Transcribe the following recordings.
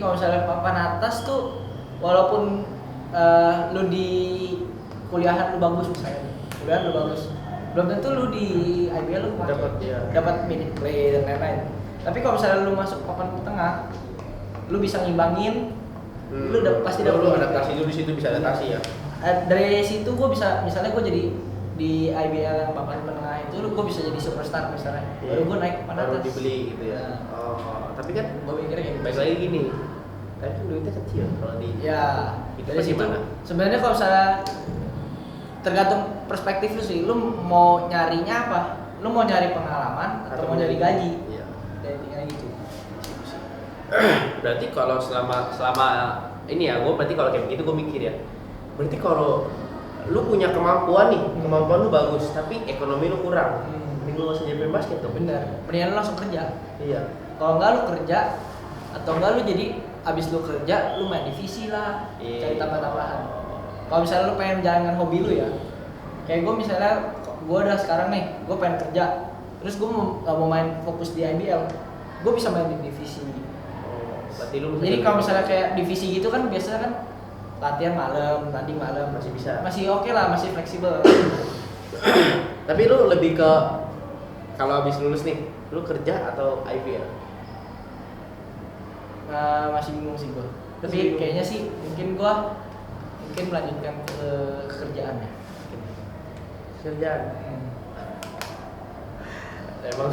kalau misalnya papan atas tuh walaupun lu di kuliahan lu bagus misalnya, kuliahan lu bagus, belum tentu lu di IBL lu dapat minute play dan lain-lain. Tapi kalau misalnya lu masuk papan tengah, lu bisa ngimbangin, lu pasti dapat. Lu adaptasi dulu di situ, bisa adaptasi ya. Dari situ gue bisa, misalnya gue jadi di IBL yang papan tengah itu, gue bisa jadi superstar misalnya. Baru gue naik papan atas. Baru dibeli gitu ya. Oh, tapi kan gue mikirnya kayak gitu. baik lagi gini. Tapi kan duitnya kecil kalau di. Ya. Itu Dari situ. gimana? Sebenarnya kalau misalnya tergantung perspektif lu sih. Lu mau nyarinya apa? Lu mau nyari pengalaman atau mau nyari gaji? Iya. Dan tinggal gitu. Berarti kalau selama ini ya, gue berarti kalau kayak begitu gue mikir ya. Berarti kalau lu punya kemampuan nih, kemampuan lu bagus, tapi ekonomi lu kurang. Mending lu masih jadi pemain basket tuh. Bener. Mendingan lu langsung kerja. Iya. Kalau enggak lu kerja atau enggak lu jadi abis lu kerja lu main divisi lah, cari tambah-tambahan. Kalau misalnya lu pengen jalankan hobi lu ya, kayak gue misalnya gue udah sekarang nih, gue pengen kerja, terus gue gak mau main fokus di IBL, gue bisa main di divisi. Berarti lu Jadi kalau misalnya kayak divisi gitu kan biasanya kan latihan malam, tanding malam, masih bisa. Masih oke lah, masih fleksibel. Tapi lu lebih ke kalau habis lulus nih, lu kerja atau IBL? Masih bingung sih gue. Tapi kayaknya sih mungkin melanjutkan ke kerjaan ya. Kerjaan. Emang.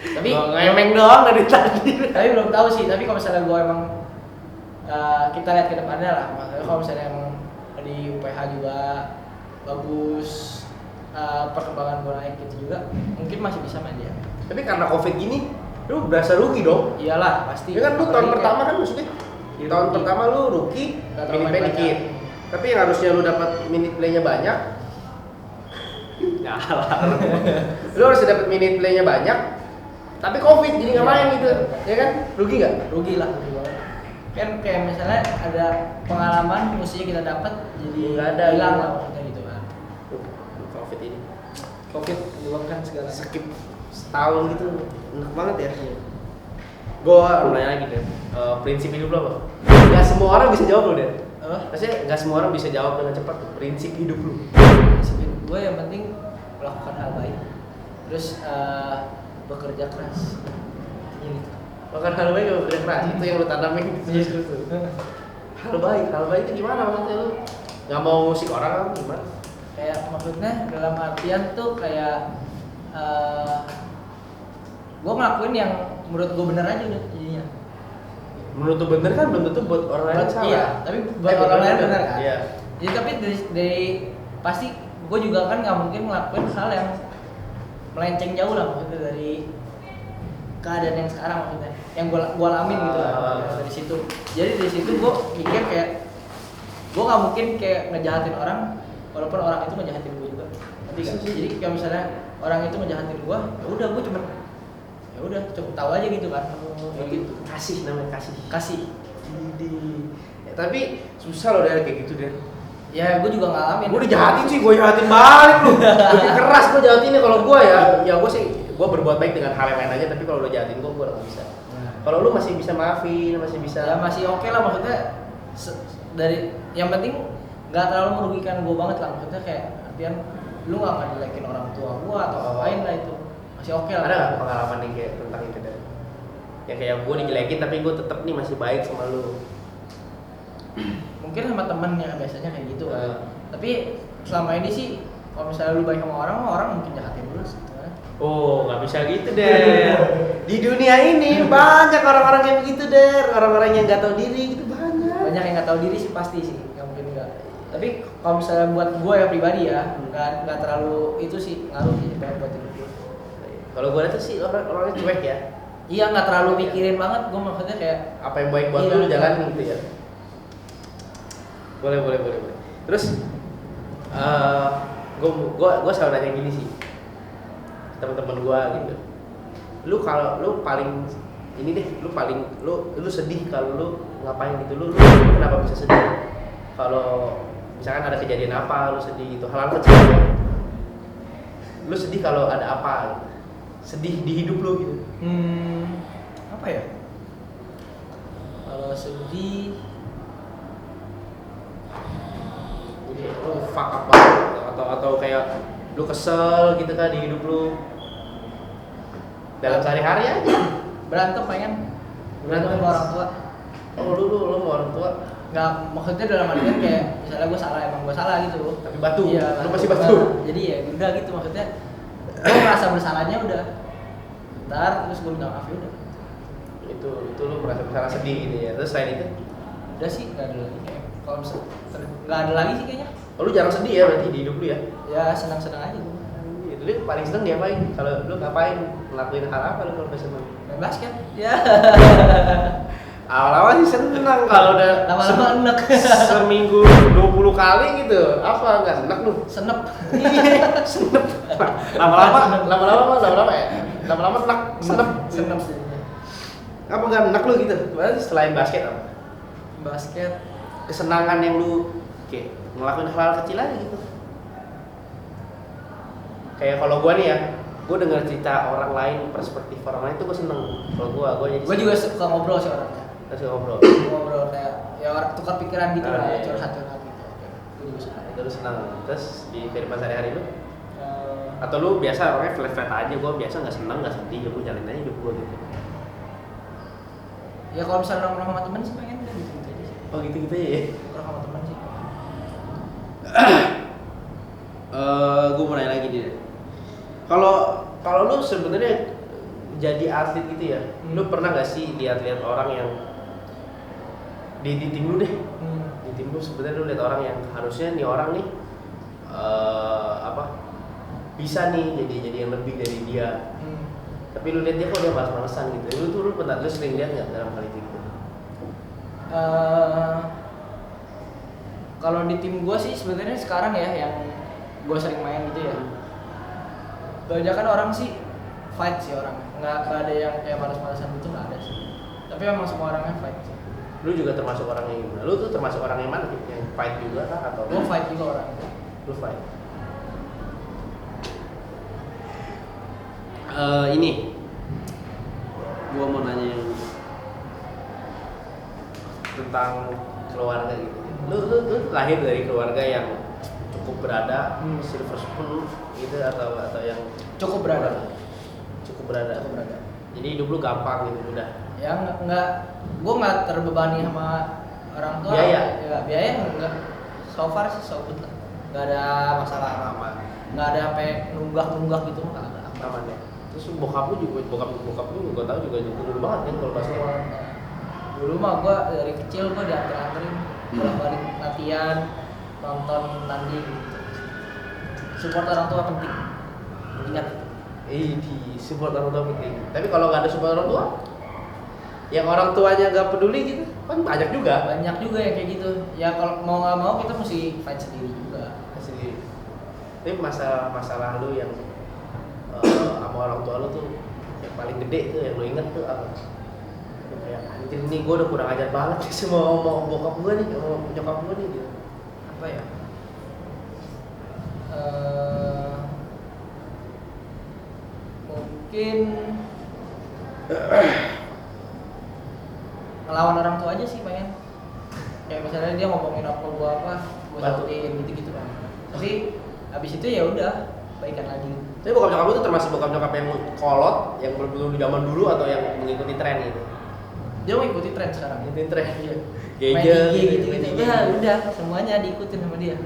Tapi ngemeng doang dari tadi. Tapi belum tahu sih. Tapi kalau misalnya gue emang kita lihat ke depannya lah. Makanya kalau misalnya emang di UPH juga bagus, perkembangan gue naik gitu juga, mungkin masih bisa main dia. Tapi karena COVID gini, lu berasa rugi dong. Iyalah pasti. Ya kan lu tahun pertama kan maksudnya tahun rookie. pertama lu rookie, minute play dikit. Tapi yang harusnya lu dapat minute play-nya banyak. Lu harus dapat minute play-nya banyak. Tapi COVID jadi nggak main gitu. Ya kan? Rugi nggak? Rugi lah, rugi banget. Kan kayak misalnya ada pengalaman mestinya kita dapat jadi nggak ada hilang gitu. lah maksudnya gitu kan. COVID ini. COVID menyebabkan segala Skip setahun gitu. Enak banget ya. Gua nanya lagi deh. Prinsip hidup lo apa? Gak semua orang bisa jawab lo deh. Maksudnya gak semua orang bisa jawab dengan cepat. Prinsip hidup lo. Prinsip hidup gue yang penting melakukan hal baik. Terus bekerja keras. Ya gitu. Makan hal baik bekerja keras. Itu yang lo tanamin terus. Hal baik itu gimana maksudnya lo? Gak mau musik orang apa gimana? Kayak maksudnya dalam artian tuh kayak gue ngelakuin yang menurut gue bener aja jadinya. Menurut lo bener kan belum tentu buat orang lain salah. Iya, tapi buat orang lain bener kan. Iya. Jadi tapi dari pasti gue juga kan nggak mungkin ngelakuin hal yang melenceng jauh lah maksudnya dari keadaan yang sekarang maksudnya yang gue alamin gitu lah dari situ. Jadi dari situ gue mikir kayak gue nggak mungkin kayak ngejahatin orang walaupun orang itu ngejahatin gue juga. Jadi kalau misalnya orang itu ngejahatin gue, ya udah gue cukup tahu aja gitu kan. Kayak gitu. Kasih namanya kasih. Ya, tapi susah loh dari kayak gitu deh. Ya gue juga ngalamin. Gue dijahatin sih, gue jahatin balik lu. Lebih keras gue jahatinnya kalau gue ya. Ya gue sih, gue berbuat baik dengan hal yang lain aja. Tapi kalau lo jahatin gue nggak bisa. Kalau lu masih bisa maafin, masih bisa. Ya masih oke lah maksudnya. Dari yang penting nggak terlalu merugikan gue banget lah maksudnya kayak artian lu nggak ngejelekin orang tua gue atau ngapain lah itu masih oke lah. Ada nggak pengalaman nih kayak tentang itu deh? Yang kayak gue dijelekin tapi gue tetap nih masih baik sama lu. Mungkin sama temen ya biasanya kayak gitu kan. Tapi selama ini sih kalau misalnya lu baik sama orang mungkin jahatin lu gitu kan. Oh, nggak bisa gitu deh. Di dunia ini banyak orang-orang yang begitu deh, orang-orang yang nggak tahu diri gitu banyak. Banyak yang nggak tahu diri sih pasti sih, nggak mungkin nggak. Tapi kalau misalnya buat gue yang pribadi ya, nggak terlalu itu sih ngaruh sih buat hidup gue. Kalau gue lihat sih orang-orangnya cuek ya. Iya nggak terlalu mikirin banget, gue maksudnya kayak apa yang baik buat lu jalanin gitu ya. Boleh. Terus gue selalu nanya gini sih teman-teman gue gitu. Lu kalau lu paling ini deh, lu sedih kalau lu ngapain gitu, lu kenapa bisa sedih? Kalau misalkan ada kejadian apa, lu sedih gitu, hal-hal kecil. Lu sedih kalau ada apa? Gitu. Sedih di hidup lu gitu. Apa ya? Kalau sedih Jadi lu fuck apa atau kayak lu kesel gitu kan di hidup lu dalam sehari-hari aja. berantem pengen Berantem sama orang tua. Oh lu sama orang tua Nggak, maksudnya dalam artian kayak misalnya gue salah, emang gue salah gitu. tapi batu. Iya, Lu pasti batu. Jadi ya udah gitu, maksudnya gue merasa bersalahnya udah. Ntar terus gue minta maaf ya udah. Itu lu merasa bersalah sedih gitu ya. Terus selain itu, Udah sih, nggak ada lagi kayak kalau misalnya nggak ada lagi sih kayaknya. oh, lu jarang sedih ya berarti di hidup lu ya? Ya senang-senang aja gue. Lu paling seneng diapain? Kalau lu ngapain? Ngelakuin hal apa lu kalau udah seneng? Main basket. Ya. Awal-awal sih seneng, kalau udah Lama-lama enek. seminggu 20 kali gitu. Apa enggak seneng lu? Senep. Iya, senep. Lama-lama ya. Lama-lama enak, senep. Senep sih. Apa enggak enak lu gitu? Berarti selain basket apa? Basket. Kesenangan yang lu kayak ngelakuin hal-hal kecil aja gitu. Kayak kalau gua nih ya, gua dengar cerita orang lain, perspektif orang lain tuh gua seneng. Kalau gua jadi Gue juga suka ngobrol sih orangnya. terus ngobrol. Ngobrol kayak ya orang tukar pikiran gitu lah, Iya. curhat-curhat gitu. Gue juga suka. Itu lu seneng. Terus di kehidupan sehari-hari lu Eh, atau lu biasa orangnya flat-flat aja, gua biasa nggak seneng nggak sedih, ya gua jalanin aja hidup gua gitu. ya kalau misalnya nongkrong sama temen sih pengen udah gitu aja sih. Oh gitu-gitu ya. Nongkrong sama temen sih. Gue mau nanya lagi dia. Kalau lu sebenarnya jadi atlet gitu ya, lu pernah gak sih lihat-lihat orang yang di tim lu deh, di tim lu sebenarnya lu lihat orang yang harusnya nih orang nih bisa nih jadi yang lebih dari dia, tapi lu lihat dia kok dia malas-malasan gitu. Lu sering lihat nggak dalam hal itu gitu? Kalau di tim gue sih sebenarnya sekarang ya yang gue sering main gitu ya, kebanyakan orang sih fight sih orangnya, nggak ada yang kayak malas-malasan gitu, nggak ada sih. Tapi emang semua orangnya fight sih. Lu juga termasuk orang yang gimana? Lu tuh termasuk orang yang mana? Yang fight juga kah atau? Gue fight juga orangnya. Lu fight. Ini, gua mau nanya yang tentang keluarga gitu. Lu lahir dari keluarga yang cukup berada, silver spoon gitu atau yang Cukup berada. Cukup berada. Jadi hidup lu gampang gitu udah. Ya gue nggak terbebani sama orang tua. Biaya? Ya, biaya enggak. So far sih so good lah. Nggak ada masalah apa. Nggak ada sampai nunggak gitu nggak ada. Aman ya. Terus bokap lu juga bokap lu gua tahu juga dulu banget kan kalau basket. Dulu mah gue dari kecil gue diantar-anterin bolak-balik latihan, nonton tanding. Support orang tua penting. Ingat. Di support orang tua penting. Tapi kalau nggak ada support orang tua, yang orang tuanya nggak peduli gitu, kan banyak juga. Banyak juga yang kayak gitu. Ya kalau mau nggak mau kita mesti fight sendiri juga. Sendiri. Tapi masalah lu yang sama orang tua lu tuh yang paling gede tuh yang lu inget tuh apa? Kayak anjir nih gue udah kurang ajar banget sih sama bokap gue nih, sama nyokap gue nih gitu. Apa ya? Mungkin ngelawan orang tua aja sih pengen. Kayak misalnya dia ngomongin apa gua turutin gitu-gitu kan. Tapi habis itu ya udah baikan lagi. Tapi bokap nyokap lu tuh termasuk bokap nyokap yang kolot, yang belum zaman dulu atau yang mengikuti tren gitu? Dia mau ikuti tren sekarang. Ngikutin tren. Iya. Gaya Main IG gitu-gitu. Ya udah semuanya diikutin sama dia.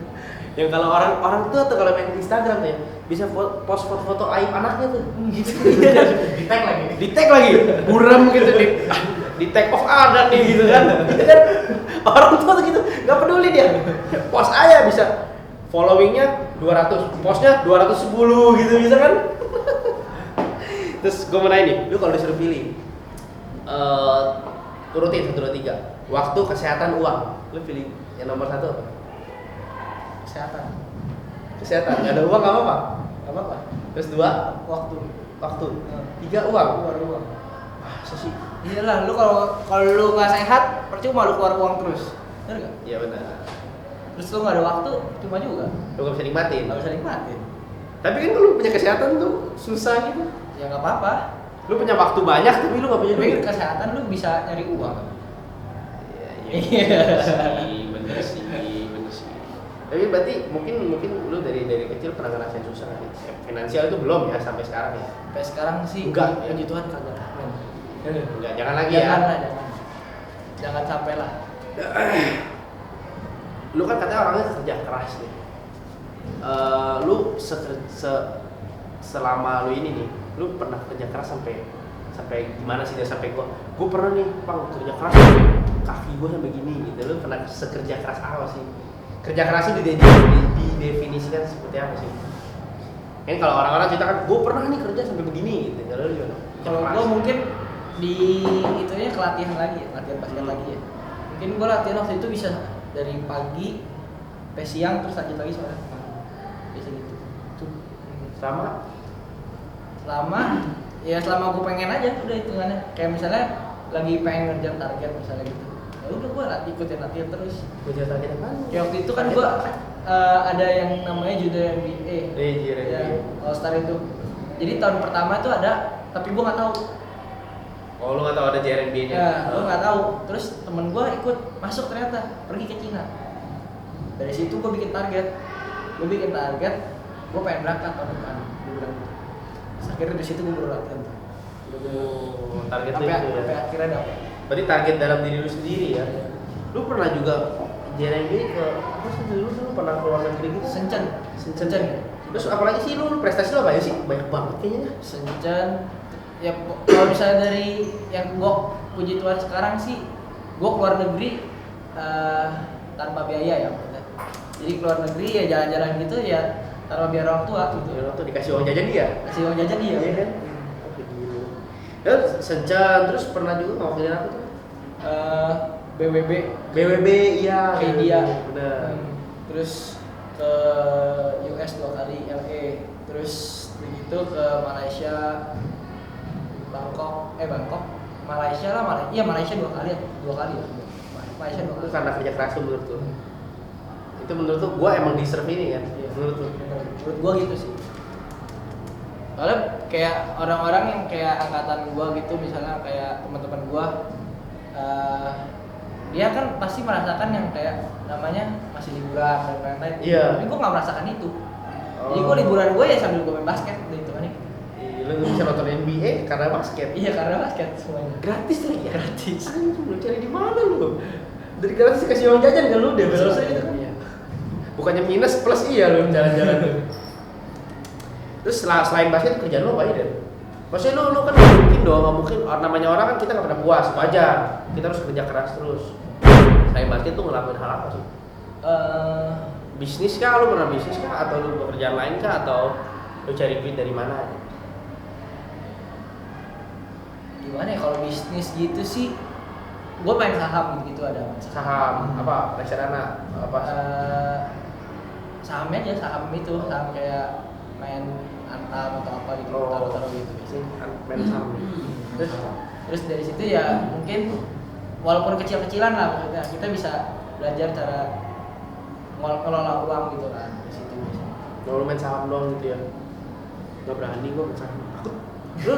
Yang kalau orang tua tuh kalau main Instagram tuh ya bisa post foto-foto aib anaknya tuh. Gitu. Di tag lagi. Buram gitu di tag off ada nih gitu kan. Gitu kan. Orang tua tuh gitu, nggak peduli dia. Post aja bisa followingnya 200, postnya 210 gitu bisa kan. Terus gue mau nanya nih, lu kalau disuruh pilih turutin 1, 2, 3 waktu, kesehatan, uang, lu pilih yang nomor 1 apa? Kesehatan, nggak ada uang nggak apa-apa? Gak apa-apa. Terus 2, Waktu. 3 uang. Keluar uang. Masa sih? Iyalah, lu kalau lu nggak sehat, percuma lu keluar uang terus. Bener nggak? Iya benar. Terus lu nggak ada waktu, cuma juga. Lu nggak bisa nikmatin. Nggak bisa nikmatin. Tapi kan kalau punya kesehatan tuh susah gitu. Ya nggak apa-apa. Lu punya waktu banyak tapi lu nggak punya Tapi duit. kesehatan lu bisa nyari uang. bener sih. Tapi berarti mungkin lu dari kecil pernah ngerasain susah kan? Finansial itu belum ya sampai sekarang ya? Sampai sekarang sih Enggak, ya? puji Tuhan kagak. Enggak, jangan lagi Jangan ya. lah, jangan sampai lah. Lu kan katanya orangnya kerja keras nih. Lu selama lu ini nih, lu pernah kerja keras sampai gimana sih? Sampai gua pernah nih Bang kerja keras kaki gua sampai gini gitu. Lu pernah sekerja keras apa sih? Kerja keras itu didefinisikan seperti apa sih? Kan kalau orang-orang cerita kan gua pernah nih kerja sampai begini gitu. Kalau lu gimana? Kalau gua mungkin di itunya latihan basket lagi ya. Mungkin gua latihan waktu itu bisa dari pagi sampai siang terus lanjut lagi sore. Biasa gitu. Selama gue pengen aja udah hitungannya. Kayak misalnya lagi pengen ngerjain target misalnya gitu. Ya udah gue ikutin latihan terus. Ngejar target apa? Kayak waktu itu kan gue ada yang namanya judo NBA. Ya, All Star itu. Jadi tahun pertama itu ada, tapi gue nggak tahu. Oh lu nggak tahu ada JRNB-nya? Ya, gue nggak tahu. Terus temen gue ikut masuk ternyata pergi ke Cina. Dari situ gue bikin target. Gue pengen berangkat tahun depan. Terus akhirnya dari situ gue baru latihan. Target sampai, itu ya. Sampai akhirnya dapet. Berarti target dalam diri lu sendiri ya. Lu pernah juga JRNB ke apa sih dulu pernah ke luar negeri gitu? Sencen. Terus apalagi sih lu prestasi lu apa ya sih? Banyak banget kayaknya. Sencen. Ya kalau misalnya dari yang gue puji Tuhan sekarang sih, gue keluar negeri tanpa biaya ya. Jadi keluar negeri ya jalan-jalan gitu ya tanpa biaya orang tua gitu. Ya, orang tuh dikasih uang jajan dia. Kasih uang jajan dia. Iya kan? Dan Sencen terus pernah juga ngawalin apa tuh? BWB iya. India. Benar. Terus ke US 2 kali, LA. Terus begitu ke Malaysia, Bangkok, Malaysia lah, Malaysia 2 kali ya. Malaysia 2 kali. Itu karena kerja keras menurut tuh. Itu menurut tuh gua emang deserve ini kan? Iya. Menurut Gua gitu sih. Soalnya kayak orang-orang yang kayak angkatan gua gitu, misalnya kayak teman-teman gua, dia kan pasti merasakan yang kayak namanya masih liburan dan lain-lain. Iya. Tapi gua nggak merasakan itu. Jadi gua liburan gua ya sambil gua main basket gitu kan. Lu bisa nonton NBA karena basket. Iya, karena basket semuanya. Gratis lagi ya? Gratis. Anjing, lu cari di mana lu? Dari gratis dikasih uang jajan kan lu deh selesai gitu kan? Iya. Bukannya minus plus iya lu jalan-jalan tuh. Terus selain basket kerjaan lu apa aja deh? Maksudnya lu kan nggak mungkin dong, nggak mungkin namanya orang kan kita nggak pernah puas, wajar. Kita harus kerja keras terus. Selain basket tuh ngelakuin hal apa sih? Bisnis kah? Lu pernah bisnis kah? Atau lu pekerjaan lain kah? Atau lu cari duit dari mana aja? Gimana ya kalau bisnis gitu sih? Gua main saham gitu ada. Saham apa? Reksadana apa? Sahamnya aja, saham kayak main Antam atau apa gitu, taruh gitu biasanya. Main saham. Terus dari situ ya mungkin walaupun kecil-kecilan lah maksudnya kita bisa belajar cara ngelola uang gitu kan di situ biasanya. Lu main saham doang gitu ya? Gak berani gua main saham. Lu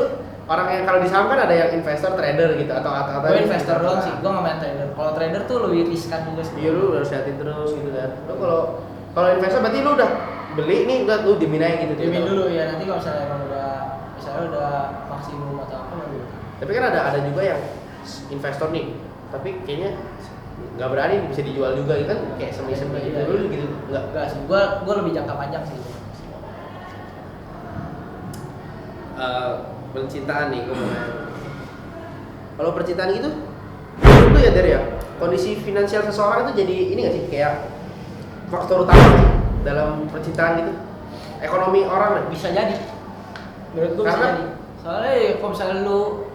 orang yang kalau di saham kan ada yang investor, trader gitu atau Gue investor doang sih, gue nggak main trader. Kalau trader tuh lebih riskan juga sih. Iya, lu harus liatin terus gitu kan. Lu kalau investor berarti lu udah beli nih, udah lu dimin aja gitu. Dimin dulu ya, nanti kalau misalnya emang udah maksimum atau apa baru. Tapi kan ada juga yang investor nih, tapi kayaknya nggak berani bisa dijual juga gitu kan, kayak semi-semi gitu. Lu gitu enggak sih, gue lebih jangka panjang sih. Percintaan nih, gue mau nanya. Kalau percintaan gitu, menurut lu ya dari ya, kondisi finansial seseorang itu jadi ini nggak sih kayak faktor utama sih dalam percintaan gitu? Ekonomi orang lah. Bisa jadi. Menurut gue bisa jadi. Soalnya ya, kalau misalnya lu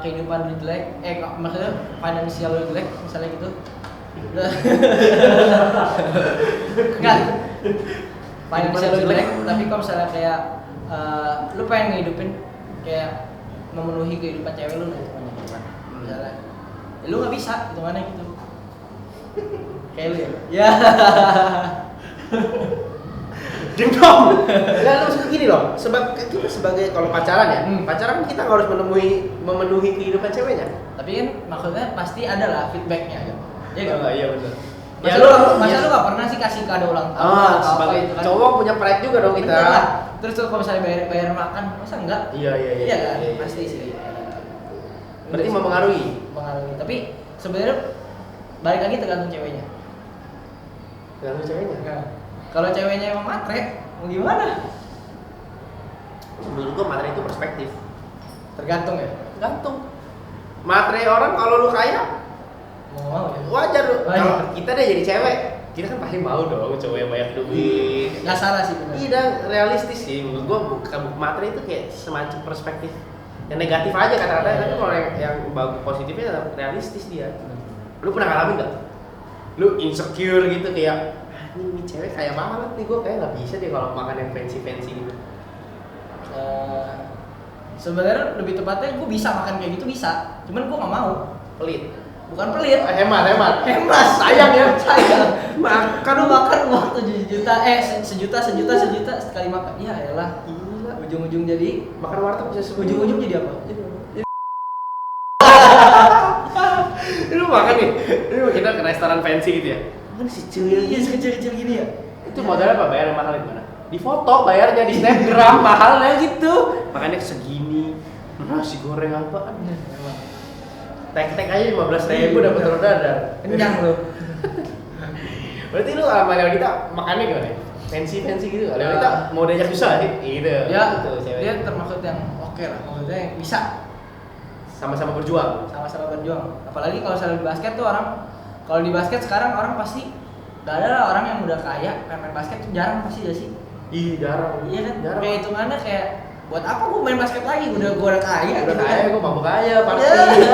kehidupan lu jelek, maksudnya finansial lu jelek, misalnya gitu. Enggak. Finansial lu jelek, tapi kalau misalnya kayak lu pengen ngehidupin kayak memenuhi kehidupan cewek lu gitu kan misalnya ya, lu nggak bisa hitungannya gitu kayak lu ya Ding dong. Enggak, lu maksudnya gini loh. Kita sebagai kalau pacaran ya, pacaran kan kita nggak harus memenuhi kehidupan ceweknya. Tapi kan maksudnya pasti ada lah feedbacknya kan. Ya kan? Iya benar. Ya masa lu nggak pernah sih kasih kado ulang tahun? Sebagai gitu kan? cowok punya pride juga dong kita. Bener lah. Terus tuh kalau misalnya bayar makan, masa enggak? Iya kan? iya. Pasti sih. Berarti mempengaruhi. Mempengaruhi. Tapi sebenarnya balik lagi tergantung ceweknya. Tergantung ceweknya. Nah, kalau ceweknya emang matre, mau gimana? Menurut gua materi itu perspektif. Tergantung ya. Tergantung. Materi orang kalau lu kaya Mau ya. wajar lu. Wajar. Kalau kita deh jadi cewek, kita kan pasti mau dong cowok yang banyak duit. Nggak salah sih benar. Iya, dan realistis sih. Menurut gua bukan materi itu kayak semacam perspektif yang negatif aja kata-katanya, tapi kalau yang bagus positifnya realistis dia. Lu pernah ngalamin nggak? Lu insecure gitu kayak ini cewek kaya banget nih, gua kayak nggak bisa deh kalau makan yang fancy gitu. Sebenarnya lebih tepatnya gue bisa makan kayak gitu bisa, cuman gue nggak mau. Pelit. Bukan pelit. Hemat. Sayang ya. Sayang. Makan lu makan uang 7 juta, sejuta sekali makan. Ya elah. Gila. Ujung-ujung jadi Makan warteg bisa ujung-ujung jadi apa? Lu makan nih. Lu kita ke restoran fancy gitu ya. Mana si cuy? Iya sekecil-kecil gini ya. Itu modalnya apa? Bayar yang mahal di mana? Di foto bayarnya di Snapgram mahalnya gitu. Makanya segini. Nasi goreng apaan? Tek-tek aja 15.000 dapat telur dadar. Kenyang lu. Berarti lu sama Leonita makannya gimana? Fancy gitu. Leonita mau diajak susah sih? Gitu. Ya, gitu, cewek. dia termasuk yang oke lah, maksudnya yang bisa Sama-sama berjuang. sama-sama berjuang. Apalagi kalau misalnya di basket tuh kalau di basket sekarang orang pasti gak ada lah orang yang udah kaya main basket tuh jarang pasti gak sih? Ih, jarang. Iya kan? Jarang. Kayak hitungannya kayak buat apa gue main basket lagi? Udah kaya. Udah gitu kaya, kan? gue mabuk kaya, pasti. Gitu.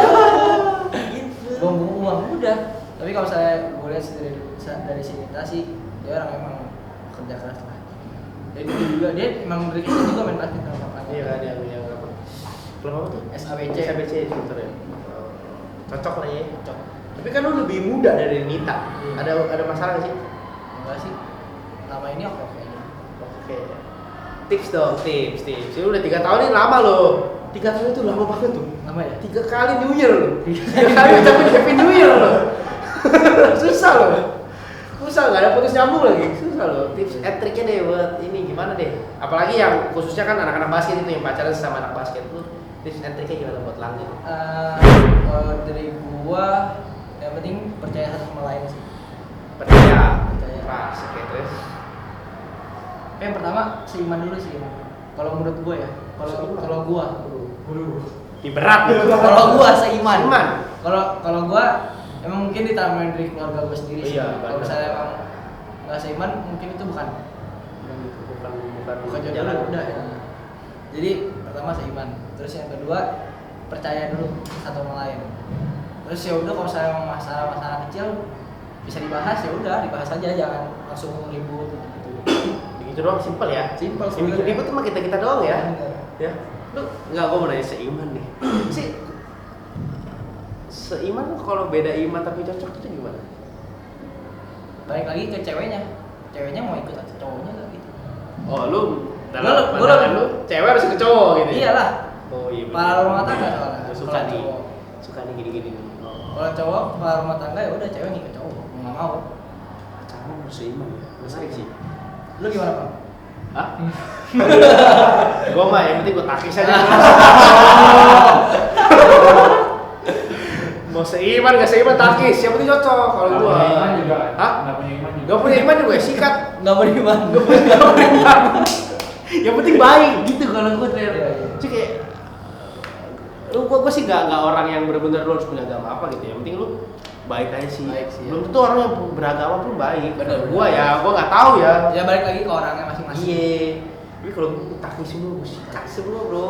Buang uang udah. Tapi kalau saya gue lihat dari sini sih dia orang emang kerja keras lah. Jadi juga dia emang berkisah juga main basket sama bapaknya. Iya kan yang apa? Klub apa tuh? SABC Center ya. Cocok lah ya. Cocok. Tapi kan lu lebih muda dari Nita. Ada masalah nggak sih? Enggak sih. Lama ini oke aja. Oke. Tips dong, tips. Lu udah 3 tahun ini lama loh. 3 tahun itu lama banget tuh. Lama ya? 3 kali New Year loh. 3 kali ucapin Happy New Year loh. Susah loh. Susah, nggak ada putus nyambung lagi. Susah loh. Tips and triknya deh buat ini gimana deh. Apalagi yang khususnya kan anak-anak basket itu yang pacaran sama anak basket tuh. Tips and triknya gimana buat langgeng? Kalau dari gua yang penting percaya satu sama lain sih. Percaya. Percaya. Keras, oke terus. Yang pertama seiman dulu sih. Kalau menurut gua ya. Kalau gua. Ini berat nih. Kalau gua seiman. Seiman. Kalau gua emang mungkin ditamain dari keluarga gua sendiri sih. Iya, Kalau benar. misalnya emang nggak seiman mungkin itu bukan jodoh jalan. udah ya. Jadi pertama seiman. Terus yang kedua percaya dulu satu sama lain. Terus ya udah kalau misalnya emang masalah kecil bisa dibahas ya udah dibahas aja, jangan langsung ribut gitu. Begitu doang, simpel ya. Simpel Yang bikin sebenarnya. ribut cuma kita doang ya. Bener. Ya. Lu enggak, gua mau nanya seiman nih. Seiman tuh kalau beda iman tapi cocok itu gimana? Balik lagi ke ceweknya mau ikut atau cowoknya nggak gitu. Oh, lu Gua- pandangan lu cewek harus ke cowok gitu. Ya? Iyalah, Oh iya. para rumah tangga soalnya. Gua suka Kalau nih. cowok. Suka nih gini-gini nih. Oh. Kalau cowok para rumah tangga ya udah cewek ngikut cowok, nggak mau. Pacaran harus seiman ya. Menarik sih. Lu gimana Pak? Hah? Gua mah yang penting gua takis aja. Mau seiman gak seiman takis, yang penting cocok kalau gua. Nggak punya iman juga. Hah? Nggak punya iman juga. Gak punya iman juga ya, sikat. Nggak beriman. Yang penting baik gitu kalau gua Iya, iya. Cuma kayak gua sih gak orang yang benar-benar lu harus punya agama apa gitu. Yang penting lu baik aja sih. Baik sih, ya. Belum tentu orang yang beragama pun baik. Bener, Gua bener. ya, gua nggak tahu ya. Ya balik lagi ke orangnya masing-masing. Iya. Tapi kalau gua takis semua, gua sikat semua, Bro.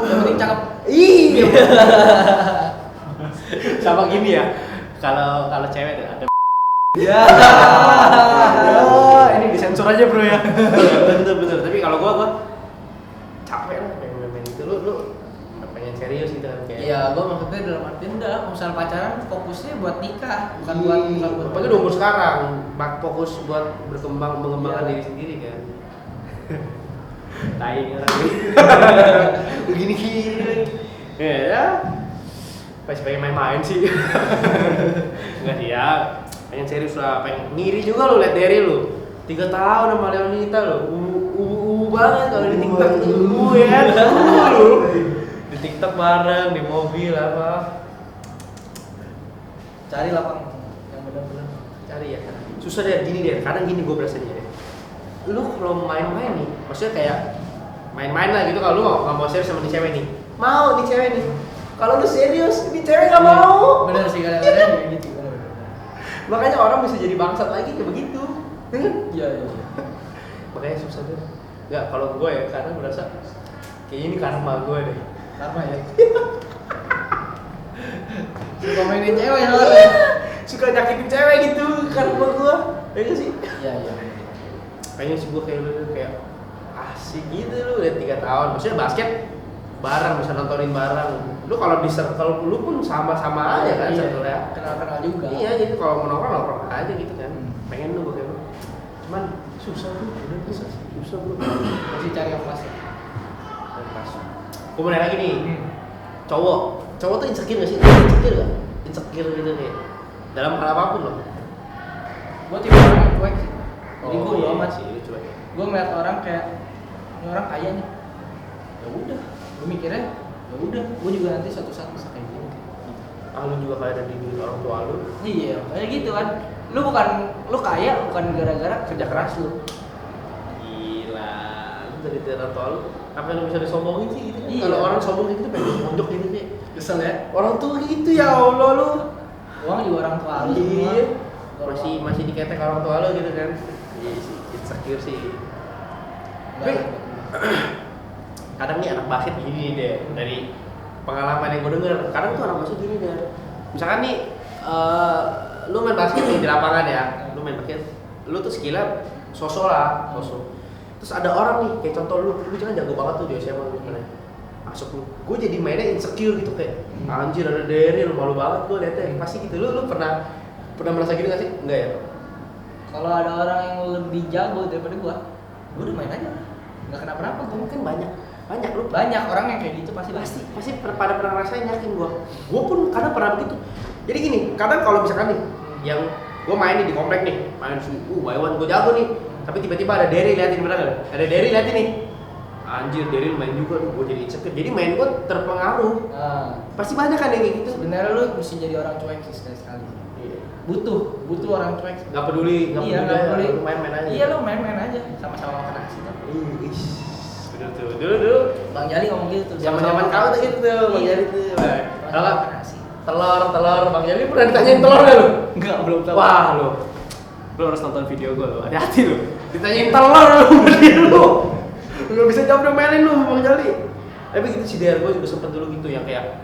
Yang penting cakep. Iya. Sama gini ya. Kalau cewek tuh ada Ya. ini disensor aja, Bro ya. Bener. Tapi kalau gua capek lah pengen main itu. Lu pengen serius gitu kan kayak. Iya, gua maksudnya dalam artian udah misalnya pacaran fokusnya buat nikah, bukan buat Apalagi udah umur sekarang, fokus buat mengembangkan Iya. diri sendiri kan. Tai orang ini. Begini-gini. Ya. Pas pengen main-main sih. Enggak sih ya. Pengen serius lah, pengen ngiri juga lu liat Derry lu. 3 tahun sama Leonita lu. Banget kalau di TikTok tuh ya. Di TikTok bareng di mobil apa. Cari lapang yang benar-benar. Cari ya. Susah deh gini deh. Kadang gini gue berasanya deh. Lu kalau main-main nih, maksudnya kayak main-main lah gitu kalau lu nggak mau serius sama nih cewek nih. Mau nih cewek nih. Kalau lu serius, nih cewek nggak mau. Bener sih kadang-kadang kayak gitu. Bener. Makanya orang bisa jadi bangsat lagi kayak begitu. Iya. Makanya susah deh. Enggak, kalau gue ya kadang merasa kayak ini karma gue deh. Karma ya. Suka mainin cewek soalnya. Suka nyakitin cewek gitu karma gue. Ya nggak sih? Iya. Pengen sih gue kayak lu kayak asik gitu lu udah 3 tahun. Maksudnya basket bareng bisa nontonin bareng. Lu kalau di circle lu pun sama-sama aja kan circle-nya. Kenal-kenal juga. Iya, jadi kalau mau nongkrong aja gitu kan. Pengen lu kayak lu. Cuman susah tuh, udah susah bro. Masih cari yang pas ya. Pas. Gue mau nanya lagi nih. Cowok tuh insecure gak sih? Insecure gak? Insecure gitu kayak dalam hal apapun loh. Gue tipe orang yang cuek sih. Jadi gue iya, amat sih, lu cuek. Gue ngeliat orang kayak ini orang kaya nih. Ya udah, gue mikirnya ya udah, gue juga nanti suatu saat bisa kayak gini. Ah lu juga kayak ada di diri orang tua lu. Iya, kayak gitu kan. Lu kaya bukan gara-gara kerja keras lu. Gila, lu dari orang tua lu apa yang lu bisa disombongin sih gitu kan? Iya. Kalau orang sombong gitu pengen nunjuk gitu sih. Kesel ya? Orang tua gitu ya Allah lu. Uang juga orang tua lu semua. Iya. Masih diketek orang tua lu gitu kan. Iya sih, insecure sih. Tapi kadang nih anak basket gini deh dari pengalaman yang gue denger. Kadang tuh anak basket gini deh. Misalkan nih lu main basket nih di lapangan ya. Lu main basket, lu tuh skillnya sosok lah, sosok. Terus ada orang nih, kayak contoh lu jangan jago banget tuh di SMA lu sebenarnya. Masuk lu, gue jadi mainnya insecure gitu kayak anjir ada Derry, lu malu banget gue liatnya. Pasti gitu, lu pernah merasa gitu gak sih? Enggak ya? Kalau ada orang yang lebih jago daripada gua udah main aja. Enggak kenapa-napa gua. Mungkin banyak lu Banyak orang yang kayak gitu pasti pada pernah ngerasain, yakin gue pun kadang pernah begitu. Jadi gini, kadang kalau misalkan nih yang gue main nih di komplek nih, main by one gue jago nih, tapi tiba-tiba ada Derry liatin, bener gak? Ada Derry liatin nih, anjir Derry main juga tuh, gue jadi insecure, jadi main gue terpengaruh. Pasti banyak kan yang kayak gitu. Sebenarnya lu mesti jadi orang cuek sih sekali. Iya. Butuh orang cuek. Nggak peduli lu main-main aja. Iya, lu main-main aja, sama-sama kena sih. Dulu Bang Jali ngomong gitu. zaman kau tuh gitu tuh, Bang Jali tuh. Kalau nasi. telur Bang Jali pernah ditanyain telur nggak lu? Enggak, belum tahu. Wah lu harus nonton video gue lu, hati-hati lu. Ditanyain telur lu, berdiri lu. Nggak bisa jawab domelin lu Bang Jali. Tapi gitu sih gue juga sempet dulu gitu yang kayak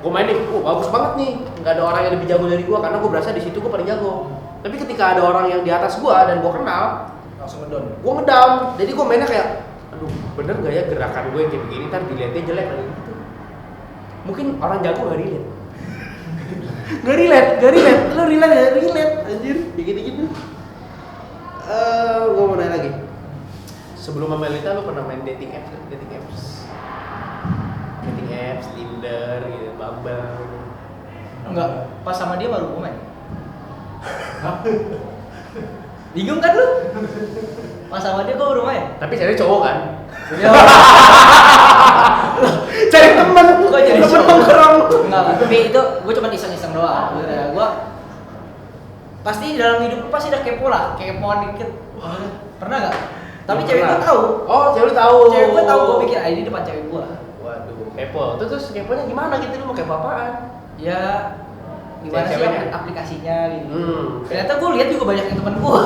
gue main nih, bagus banget nih, nggak ada orang yang lebih jago dari gue karena gue berasa di situ gue paling jago. Tapi ketika ada orang yang di atas gue dan gue kenal, Langsung ngedown. gue ngedown. Jadi gue mainnya kayak, aduh bener gak ya gerakan gue kayak begini, ntar dilihatnya jelek lagi gitu. Mungkin orang jago gak relate. Gak relate, lo relate, anjir, kayak gitu-gitu. Gue mau nanya lagi. Sebelum sama Melita lo pernah main dating apps? Dating apps, Tinder gitu, Bumble. Enggak, pas sama dia baru gue main. Bingung kan lu? Pas sama dia gue baru main. Tapi cari cowok kan? Ya. Cari temen, Kok jadi temen cowok? nongkrong. Enggak, tapi itu gue cuma iseng-iseng doang. Gue pasti dalam hidup gue pasti ada kepo lah, kepoan dikit. Pernah gak? Tapi cewek gue tahu. Oh, cewek lu tahu. Cewek gue tahu, gue pikir ini depan cewek gue. Waduh, kepo. Terus keponya gimana gitu? Lu mau kepo apaan? Ya gimana sih Cewek-ceweknya? aplikasinya gitu. Ternyata gue lihat juga banyak yang temen gue.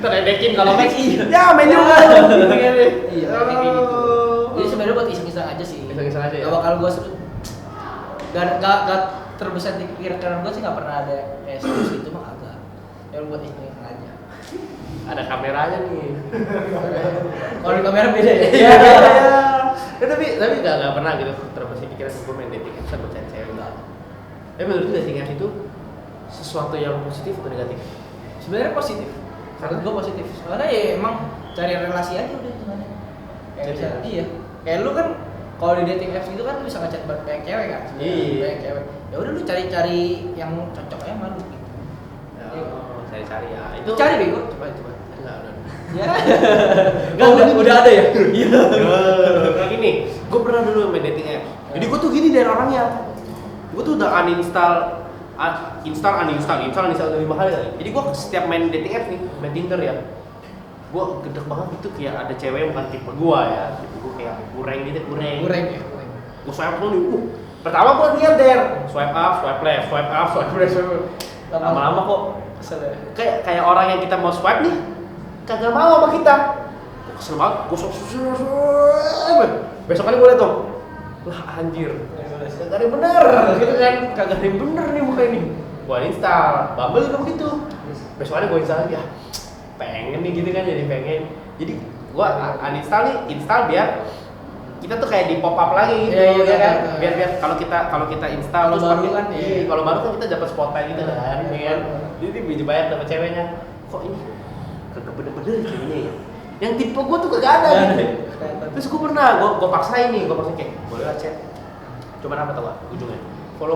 Terledekin kalau main Iya. ya main juga. Iya, kayak gitu. Jadi sebenarnya buat iseng-iseng aja sih. Iseng-iseng aja ya? Gak bakal gue seru. Gak terbesar di pikiran gue sih, gak pernah ada serius gitu mah agak. Ya buat iseng-iseng aja. Ada kameranya nih. Kalau di kamera beda ya. Iya. Tapi nggak pernah gitu terbesit pikiran gue main dating apps sama cewek enggak. Tapi menurut lu dating apps itu sesuatu yang positif atau negatif? Sebenarnya positif. Menurut gue positif. Soalnya ya emang cari relasi aja udah sebenarnya. Kayak bisa, iya. Kayak lu kan kalau di dating apps gitu kan lu bisa ngechat banyak cewek kan. Iya. Banyak cewek. Ya udah lu cari-cari yang cocok aja sama lu gitu. Cari ya. Itu cari bego, coba. Enggak, udah. Ya. Enggak, udah ada ya? Iya. Kayak gini, gue pernah dulu main dating apps. Jadi gue tuh gini dari orangnya. Gue tuh udah uninstall udah 5 kali kali. Jadi gue setiap main dating apps nih, main Tinder ya, gue gedek banget itu kayak ada cewek yang bukan tipe gue ya, tipe gue kayak kurang gitu, kurang. Gue swipe dulu nih, pertama gue lihat swipe up, swipe left, swipe up, swipe left, lama-lama kok kayak orang yang kita mau swipe nih kagak mau sama kita. Gue kesel banget, gue besok kali gue liat dong, lah anjir, kagak ada yang bener, gitu kan, kagak ada yang bener nih muka ini. Gue install, Bumble juga begitu. Besoknya gue install lagi, pengen nih gitu kan, jadi pengen. Jadi gue uninstall nih, install biar kita tuh kayak di pop up lagi gitu, ya kan? Biar kalau kita install kalau baru kan, kalau baru kan kita dapat spotlight gitu kan, ya kan? Jadi biji banyak dapat ceweknya. Kok ini kagak bener-bener ceweknya ya? Yang tipe gue tuh kagak ada gitu. Terus gue pernah, gue paksain kayak boleh lah chat. Cuman apa tau gak ujungnya? Follow.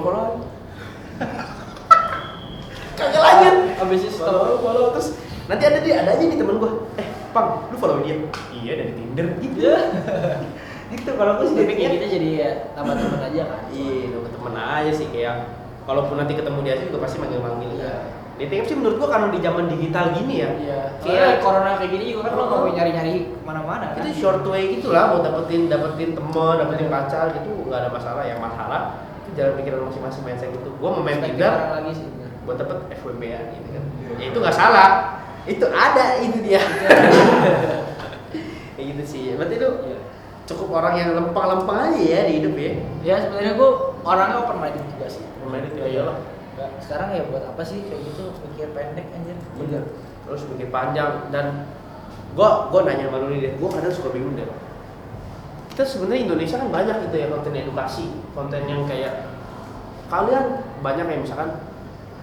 Kagak lanjut. Abis itu follow terus nanti ada aja nih temen gue. Pang, lu follow dia? Iya dari Tinder gitu. Gitu kalau gue sih tapi kayak gitu jadi ya tambah teman aja kan. Iya, tambah temen aja sih kayak kalaupun nanti ketemu dia juga pasti manggil-manggil ya. Dating apps sih menurut gua karena di zaman digital gini ya. Iya. Kayak corona kayak gini juga kan lo nggak mau nyari-nyari kemana-mana kan. Itu short way gitulah, mau dapetin teman, dapetin pacar gitu nggak ada masalah. Yang masalah itu jalan pikiran masing-masing mindset gitu. Gua mau main Tinder lagi sih. buat dapet FWB ya gitu kan. Ya itu nggak salah. Itu ada itu dia. Kayak gitu sih. Berarti lu cukup orang yang lempeng-lempeng aja ya di hidup ya. Ya sebenarnya gua orangnya open minded juga sih. Open minded ya iyalah. Sekarang ya buat apa sih kayak gitu mikir pendek anjir. Bener. Terus mikir panjang dan gua nanya sama lu nih deh. Gua kadang suka bingung deh. Kita sebenarnya Indonesia kan banyak gitu ya konten edukasi, konten yang kayak kalian banyak yang misalkan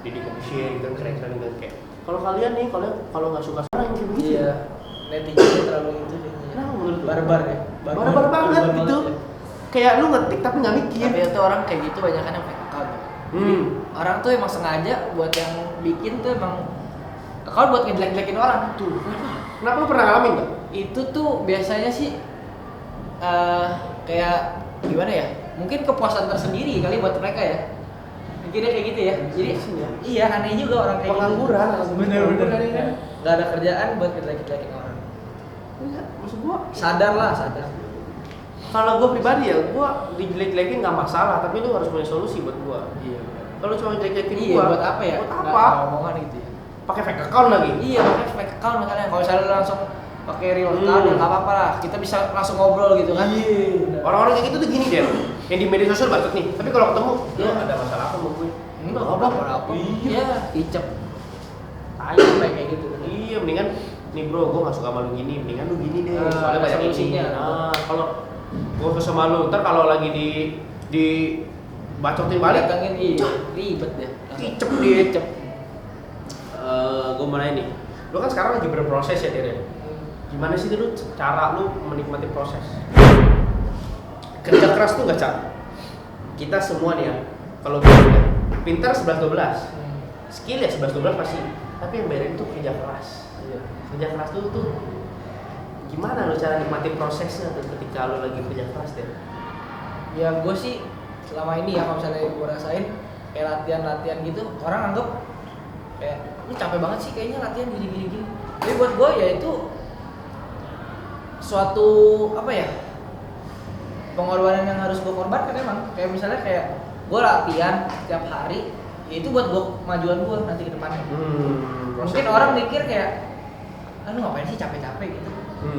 Deddy Corbuzier gitu keren gitu kayak. Kalau kalian nih kalau nggak suka sama yang kayak begitu. Iya. Netizen terlalu itu sih. Kenapa menurut lu? Barbar ya. Barbar banget gitu. Ya. Kayak lu ngetik tapi nggak mikir. Tapi itu orang kayak gitu banyak kan yang fake account. Orang tuh emang sengaja buat yang bikin tuh emang account buat ngejelek-jelekin orang tuh. Kenapa lu pernah ngalamin nggak? Itu tuh biasanya sih kayak gimana ya? Mungkin kepuasan tersendiri kali buat mereka ya. Mikirnya kayak gitu ya. Jadi iya aneh juga orang kayak pengangguran gitu. Bener-bener kan. Gak ada kerjaan buat ngejelek-jelekin orang. Enggak, maksud gua sadar. Kalau gua pribadi ya, gua dijelek-jelekin nggak masalah, tapi lu harus punya solusi buat gua. Iya. Kalau cuma jelek-jelekin Iya, gua, buat apa ya? Buat apa? Omongan gitu ya. Pakai fake account lagi. Iya, pakai fake account makanya. Kalau misalnya lu langsung pakai real account ya nggak apa-apa lah. Kita bisa langsung ngobrol gitu kan. Iya. Orang-orang kayak gitu tuh gini deh. Yang di media sosial bacot nih. Tapi kalau ketemu, Iya. ada masalah apa sama gue? Enggak apa-apa. Iya. Iya, dicep. Ayo kayak gitu. Iya, mendingan nih bro, gue gak suka sama lu gini, mendingan lu gini deh. Soalnya ada banyak solusinya. ini. Nah, kalau gue kesel sama lu, ntar kalau lagi di bacotin balik, Datangin ribet deh. kicep dia. Gue mau nanya nih, lu kan sekarang lagi berproses ya Dir. Gimana sih lu cara lu menikmati proses? Kerja keras tuh gak Cak? Kita semua nih ya, kalau gue pintar 11-12, skill ya 11-12 pasti. Tapi yang beda itu kerja keras. Iya. Kerja keras tuh gimana lo cara nikmatin prosesnya tuh ketika lo lagi kerja keras deh? Ya gue sih selama ini ya kalau misalnya gue rasain kayak latihan gitu, orang anggap kayak lu capek banget sih kayaknya latihan gini. Tapi buat gue ya itu suatu apa ya, pengorbanan yang harus gue korbankan emang. Kayak misalnya kayak gue latihan setiap hari, ya itu buat gue kemajuan gue nanti ke depannya. Mungkin orang mikir kayak, lu ngapain sih capek-capek gitu?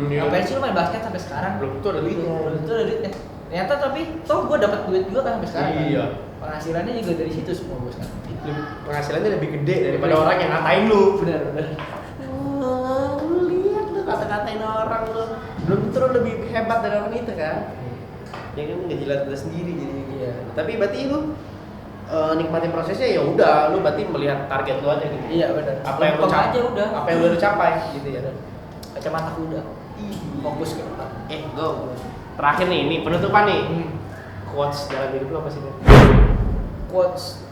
Iya. Ngapain sih lu main basket sampai sekarang? Belum tentu ada duitnya. Ternyata tapi toh gue dapat duit juga kan sampai sekarang. Iya. Kan? Penghasilannya juga dari situ semua gue sekarang. Penghasilannya lebih gede daripada orang yang ngatain lu. Benar. Lu lihat lu kata-katain orang lu. Belum tentu lu lebih hebat dari orang itu kan? Ya kan nggak jelas sendiri jadi. Iya. Tapi berarti lu nikmatin prosesnya, ya udah lu berarti melihat target lu aja gitu. Iya benar. Apa yang lu Lempeng capai aja udah. Apa yang udah lu capai gitu ya. Kacamata kuda. Fokus ke depan. Go. Terakhir nih, ini penutupan nih. Hmm. Quotes dalam hidup lu apa sih, Dan? Quotes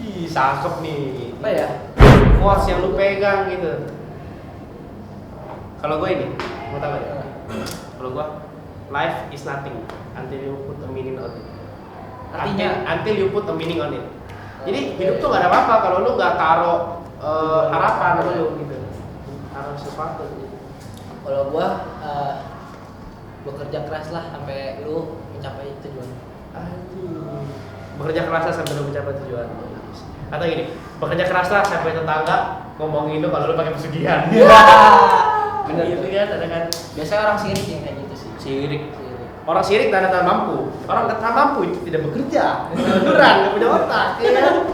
Ih, cakep nih. apa ya? Quotes yang lu pegang gitu. Kalau gue ini, mau tahu ya? Kalau gue, life is nothing until you put a meaning on it. Artinya? Until you put a meaning on it. Jadi hidup tuh gak ada apa-apa kalau lu gak taruh harapan lu gitu. Taruh sesuatu. Kalau gua bekerja keras lah sampai lu mencapai tujuan. Aduh. Bekerja keras sampai lu mencapai tujuan. Atau gini, bekerja keraslah sampai tetangga ngomongin lu kalau lu pakai pesugihan. Bener gitu kan, ada kan. Biasanya orang sirik yang kayak gitu sih. Sirik. Orang sirik tanda-tanda mampu. Orang tanda mampu itu tidak bekerja, tiduran, nggak punya otak, ya kan?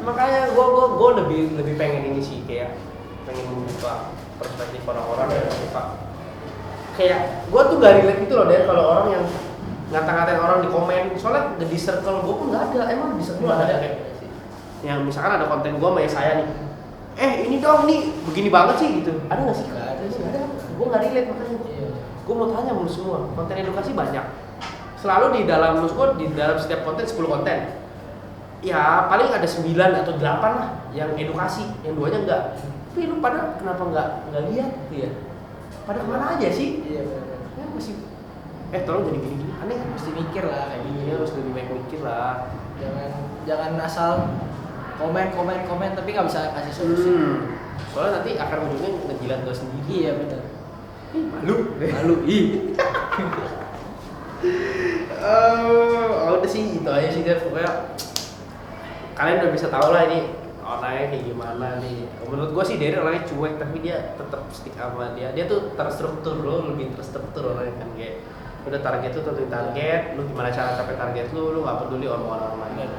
Makanya gue lebih pengen ini sih, kayak pengen membuka perspektif orang-orang yang suka. Kayak gue tuh gak relate gitu loh, Dan, kalau orang yang ngata-ngatain orang di komen. Soalnya di circle gue pun nggak ada. Emang di circle ada kayak yang misalkan ada konten gue sama saya nih. Ini dong nih, begini banget sih gitu. Ada nggak sih? Nggak ada sih. Ada. Gue nggak relate makanya. Iya. Gue mau tanya sama lu semua, konten edukasi banyak. Selalu di dalam setiap konten 10 konten. Ya paling ada 9 atau 8 lah yang edukasi, yang 2-nya enggak. Tapi lu pada kenapa enggak lihat gitu ya? Pada kemana aja sih? Iya benar. Ya masih tolong jadi gini-gini. Aneh kan? Mesti mikir lah kayak Ini gini. harus lebih baik mikir lah. Jangan asal komen tapi nggak bisa kasih solusi. Soalnya nanti akan ujungnya ngejilat lo sendiri. Iya benar. Malu. Udah sih itu aja sih, Dan. Pokoknya kalian udah bisa tahu lah ini orangnya kayak gimana nih. Menurut gua sih Derry orangnya cuek, tapi dia tetap stick sama dia. Dia tuh terstruktur, lo lebih terstruktur orangnya kan, kayak udah target tuh tentuin target, lu gimana cara capai target lu nggak peduli omongan orang lain.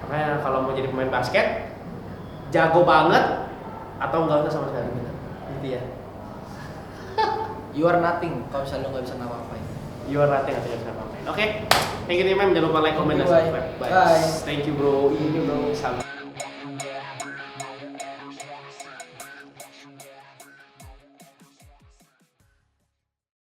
Makanya kalau mau jadi pemain basket, jago banget atau enggak usah sama sekali gitu ya. You are nothing kalau misalnya lo nggak bisa ngapa-ngapain. You are nothing atau bisa ngapain. Oke, thank you teman, jangan lupa like, comment, dan Bye. subscribe. Bye. Thank you bro. Thank you, bro. Sama.